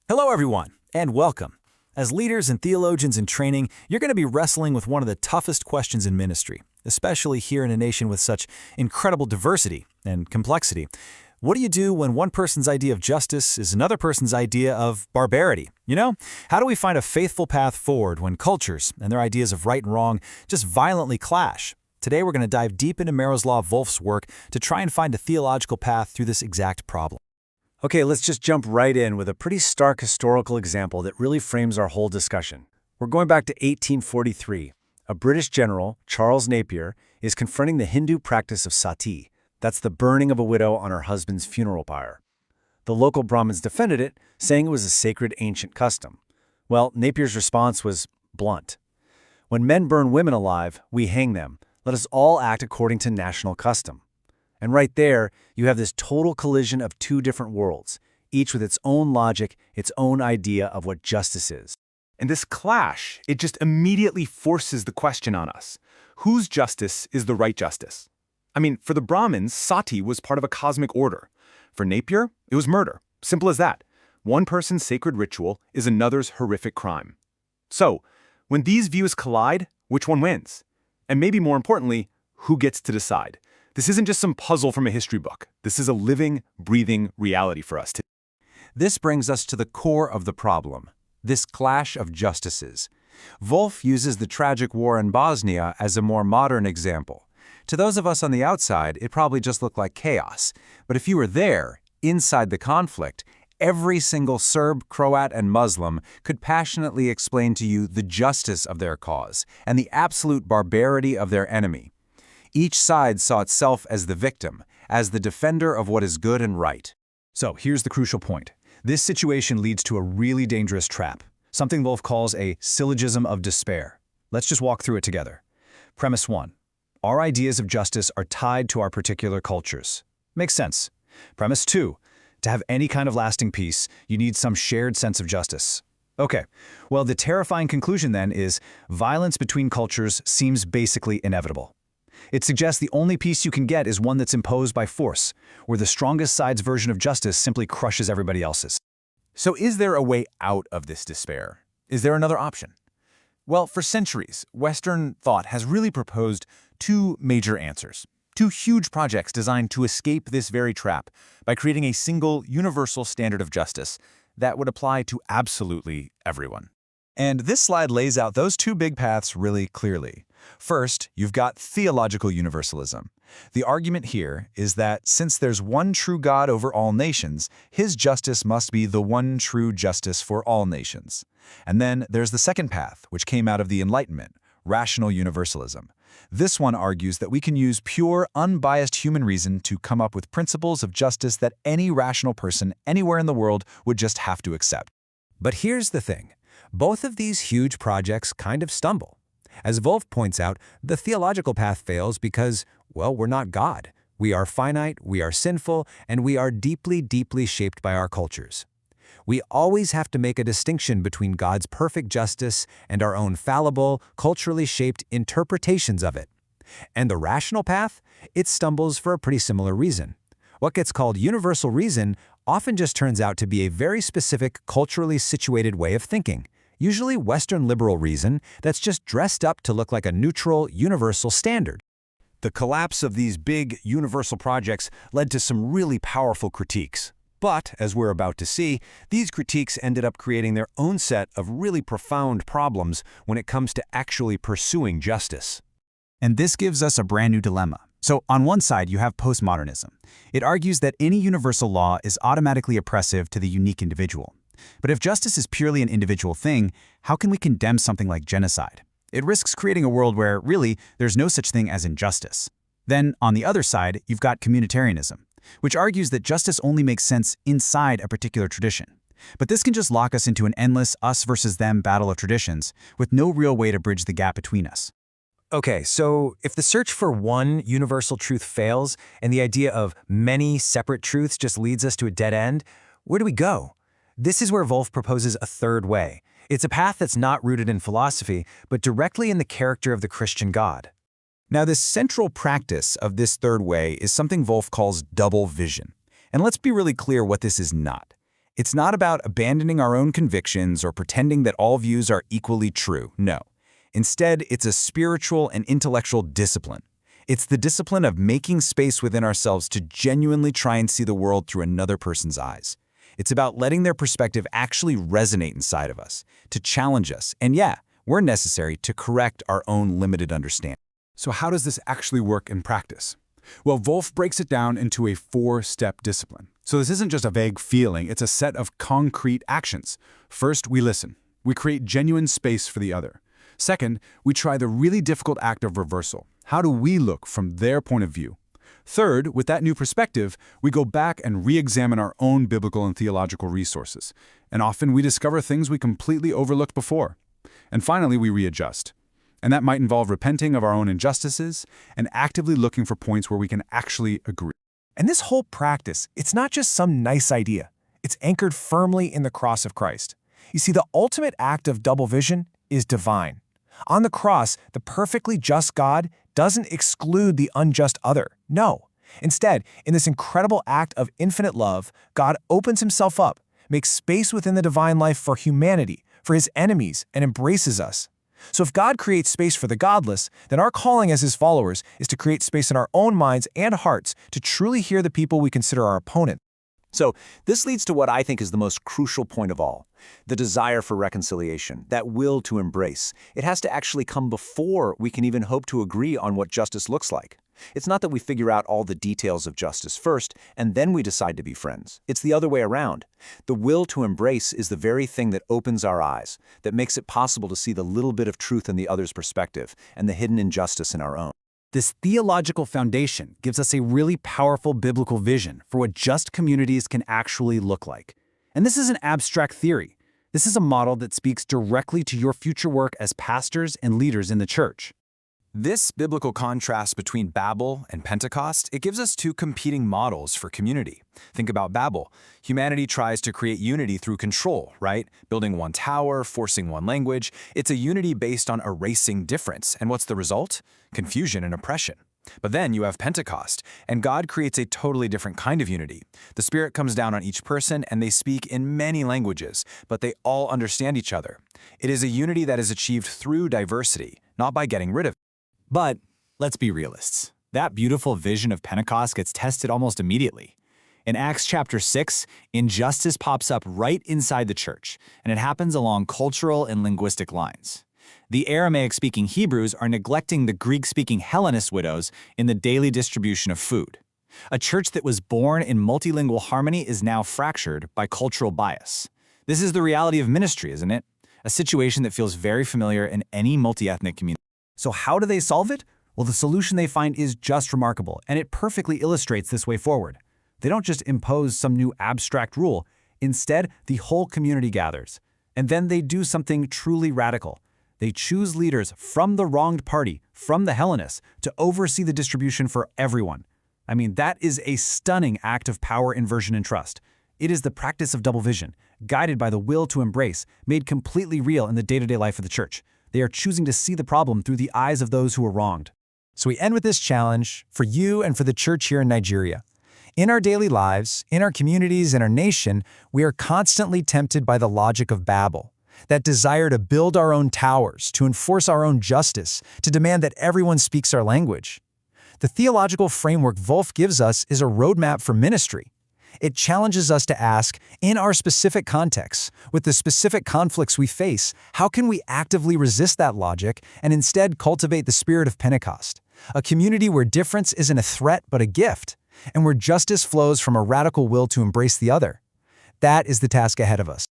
Hello, everyone, and welcome. As leaders and theologians in training, you're going to be wrestling with one of the toughest questions in ministry, especially here in a nation with such incredible diversity and complexity. What do you do when one person's idea of justice is another person's idea of barbarity? How do we find a faithful path forward when cultures and their ideas of right and wrong just violently clash? Today, we're going to dive deep into Miroslav Volf's work to try and find a theological path through this exact problem. Okay, let's just jump right in with a pretty stark historical example that really frames our whole discussion. We're going back to 1843. A British general, Charles Napier, is confronting the Hindu practice of sati. That's the burning of a widow on her husband's funeral pyre. The local Brahmins defended it, saying it was a sacred ancient custom. Well, Napier's response was blunt. When men burn women alive, we hang them. Let us all act according to national custom. And right there, you have this total collision of two different worlds, each with its own logic, its own idea of what justice is. And this clash, it just immediately forces the question on us. Whose justice is the right justice? I mean, for the Brahmins, sati was part of a cosmic order. For Napier, it was murder. Simple as that. One person's sacred ritual is another's horrific crime. So, when these views collide, which one wins? And maybe more importantly, who gets to decide? This isn't just some puzzle from a history book. This is a living, breathing reality for us today. This brings us to the core of the problem, this clash of justices. Volf uses the tragic war in Bosnia as a more modern example. To those of us on the outside, it probably just looked like chaos. But if you were there, inside the conflict, every single Serb, Croat, and Muslim could passionately explain to you the justice of their cause and the absolute barbarity of their enemy. Each side saw itself as the victim, as the defender of what is good and right. So here's the crucial point. This situation leads to a really dangerous trap, something Volf calls a syllogism of despair. Let's just walk through it together. Premise 1. Our ideas of justice are tied to our particular cultures. Makes sense. Premise 2. To have any kind of lasting peace, you need some shared sense of justice. Okay, well, the terrifying conclusion then is violence between cultures seems basically inevitable. It suggests the only peace you can get is one that's imposed by force, where the strongest side's version of justice simply crushes everybody else's. So is there a way out of this despair? Is there another option? Well, for centuries, Western thought has really proposed two major answers. Two huge projects designed to escape this very trap by creating a single universal standard of justice that would apply to absolutely everyone. And this slide lays out those two big paths really clearly. First, you've got theological universalism. The argument here is that since there's one true God over all nations, his justice must be the one true justice for all nations. And then there's the second path, which came out of the Enlightenment, rational universalism. This one argues that we can use pure, unbiased human reason to come up with principles of justice that any rational person anywhere in the world would just have to accept. But here's the thing. Both of these huge projects kind of stumble. As Volf points out, the theological path fails because, well, we're not God. We are finite, we are sinful, and we are deeply, deeply shaped by our cultures. We always have to make a distinction between God's perfect justice and our own fallible, culturally shaped interpretations of it. And the rational path? It stumbles for a pretty similar reason. What gets called universal reason often just turns out to be a very specific, culturally situated way of thinking. Usually Western liberal reason that's just dressed up to look like a neutral, universal standard. The collapse of these big, universal projects led to some really powerful critiques. But, as we're about to see, these critiques ended up creating their own set of really profound problems when it comes to actually pursuing justice. And this gives us a brand new dilemma. So on one side, you have postmodernism. It argues that any universal law is automatically oppressive to the unique individual. But if justice is purely an individual thing, how can we condemn something like genocide? It risks creating a world where, really, there's no such thing as injustice. Then, on the other side, you've got communitarianism, which argues that justice only makes sense inside a particular tradition. But this can just lock us into an endless us versus them battle of traditions, with no real way to bridge the gap between us. Okay, so if the search for one universal truth fails, and the idea of many separate truths just leads us to a dead end, where do we go? This is where Volf proposes a third way. It's a path that's not rooted in philosophy, but directly in the character of the Christian God. Now, this central practice of this third way is something Volf calls double vision. And let's be really clear what this is not. It's not about abandoning our own convictions or pretending that all views are equally true, no. Instead, it's a spiritual and intellectual discipline. It's the discipline of making space within ourselves to genuinely try and see the world through another person's eyes. It's about letting their perspective actually resonate inside of us, to challenge us, and yeah, where necessary, to correct our own limited understanding. So how does this actually work in practice? Well, Wolff breaks it down into a 4-step discipline. So this isn't just a vague feeling, it's a set of concrete actions. First, we listen. We create genuine space for the other. Second, we try the really difficult act of reversal. How do we look from their point of view? Third, with that new perspective, we go back and re-examine our own biblical and theological resources. And often we discover things we completely overlooked before. And finally, we readjust. And that might involve repenting of our own injustices and actively looking for points where we can actually agree. And this whole practice, it's not just some nice idea. It's anchored firmly in the cross of Christ. You see, the ultimate act of double vision is divine. On the cross, the perfectly just God doesn't exclude the unjust other. No. Instead, in this incredible act of infinite love, God opens himself up, makes space within the divine life for humanity, for his enemies, and embraces us. So if God creates space for the godless, then our calling as his followers is to create space in our own minds and hearts to truly hear the people we consider our opponent. So this leads to what I think is the most crucial point of all, the desire for reconciliation, that will to embrace. It has to actually come before we can even hope to agree on what justice looks like. It's not that we figure out all the details of justice first, and then we decide to be friends. It's the other way around. The will to embrace is the very thing that opens our eyes, that makes it possible to see the little bit of truth in the other's perspective and the hidden injustice in our own. This theological foundation gives us a really powerful biblical vision for what just communities can actually look like. And this is an abstract theory. This is a model that speaks directly to your future work as pastors and leaders in the church. This biblical contrast between Babel and Pentecost, it gives us two competing models for community. Think about Babel. Humanity tries to create unity through control, right? Building one tower, forcing one language. It's a unity based on erasing difference. And what's the result? Confusion and oppression. But then you have Pentecost, and God creates a totally different kind of unity. The Spirit comes down on each person, and they speak in many languages, but they all understand each other. It is a unity that is achieved through diversity, not by getting rid of it. But let's be realists. That beautiful vision of Pentecost gets tested almost immediately. In Acts chapter 6, injustice pops up right inside the church, and it happens along cultural and linguistic lines. The Aramaic-speaking Hebrews are neglecting the Greek-speaking Hellenist widows in the daily distribution of food. A church that was born in multilingual harmony is now fractured by cultural bias. This is the reality of ministry, isn't it? A situation that feels very familiar in any multi-ethnic community. So how do they solve it? Well, the solution they find is just remarkable, and it perfectly illustrates this way forward. They don't just impose some new abstract rule. Instead, the whole community gathers. And then they do something truly radical. They choose leaders from the wronged party, from the Hellenists, to oversee the distribution for everyone. I mean, that is a stunning act of power inversion and trust. It is the practice of double vision, guided by the will to embrace, made completely real in the day-to-day life of the church. They are choosing to see the problem through the eyes of those who are wronged. So we end with this challenge for you and for the church here in Nigeria. In our daily lives, in our communities, in our nation, we are constantly tempted by the logic of Babel, that desire to build our own towers, to enforce our own justice, to demand that everyone speaks our language. The theological framework Wolff gives us is a roadmap for ministry. It challenges us to ask, in our specific contexts, with the specific conflicts we face, how can we actively resist that logic and instead cultivate the spirit of Pentecost? A community where difference isn't a threat but a gift, and where justice flows from a radical will to embrace the other. That is the task ahead of us.